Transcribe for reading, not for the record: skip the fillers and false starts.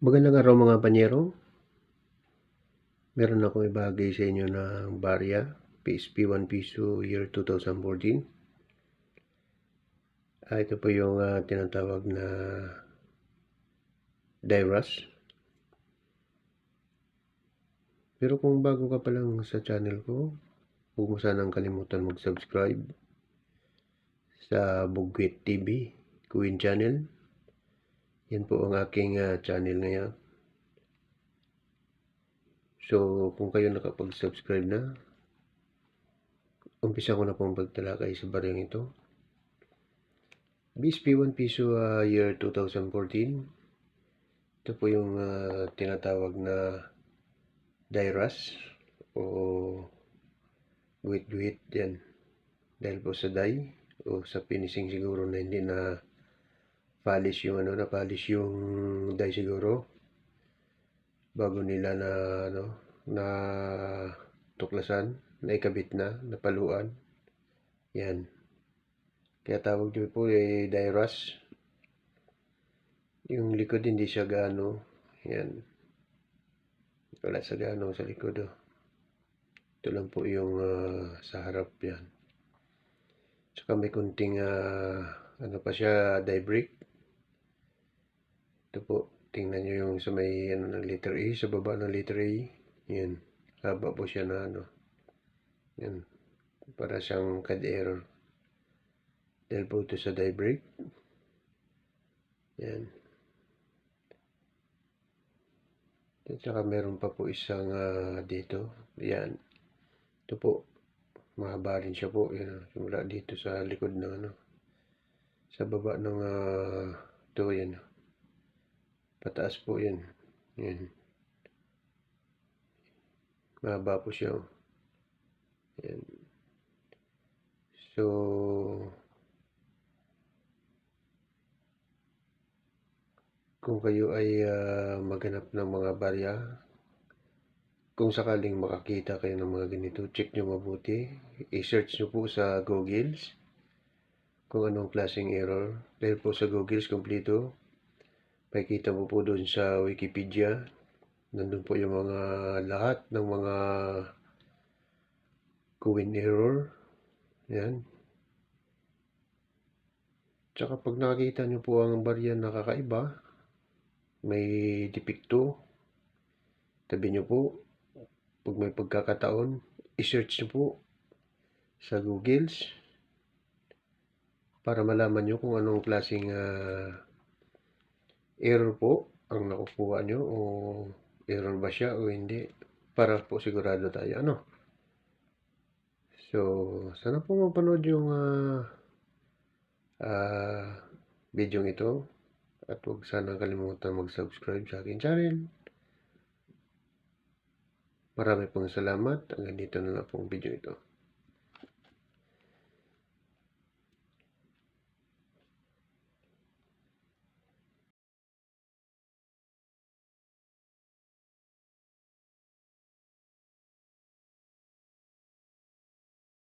Magandang araw mga panyero. Meron akong ibahagi sa inyo ng Varia PSP 1 piso year 2014. Ito po yung tinatawag na die rush. Pero kung bago ka pa lang sa channel ko, huwag mo sanang kalimutan mag-subscribe sa Bugwit TV Queen Channel. Yan po ang aking channel ngayon. So, kung kayo nakapag-subscribe na, umpisa ko na pong pagtalakay sa baryang ito. BSP 1 piso year 2014. Ito po yung tinatawag na die rush o guhit-guhit yan. Dahil po sa die o sa finishing siguro na hindi na polish yung na-polish yung die siguro bago nila na tuklasan, na ikabit na, napaluan. Yan. Kaya tawag nyo po die rush. Yung likod hindi siya gaano. Yan. Wala sa gaano sa likod. Ito lang po yung sa harap yan. Tsaka may kunting pa siya, die break. Ito po. Tingnan nyo yung sa may ng letter A. Sa baba ng letter A. Yan. Haba po siya na Yan. Para siyang CAD error. Dahil po ito sa die break. Yan. At saka meron pa po isang dito. Yan. Ito po. Mahaba rin siya po. Yan. Simula dito sa likod ng sa baba ng ito. Yan. Pataas po yan. Yan. Mahaba po siya. Yan. So, kung kayo ay maghanap ng mga barya, kung sakaling makakita kayo ng mga ganito, check nyo mabuti. I-search nyo po sa Google kung anong klaseng error. Dahil po sa Google, kompleto. Makikita mo po doon sa Wikipedia. Nandun po yung mga lahat ng mga Coin error. Yan. Tsaka pag nakikita nyo po ang barya na kakaiba, may depekto, tabi nyo po. Pag may pagkakataon, i-search nyo po sa Google para malaman nyo kung anong klaseng error po ang nakukuha nyo o error ba siya o hindi, para po sigurado tayo. So, sana po mapanood yung video ito at huwag sana kalimutan mag-subscribe sa akin channel. Marami pong salamat. Hanggang dito na lang pong video ito.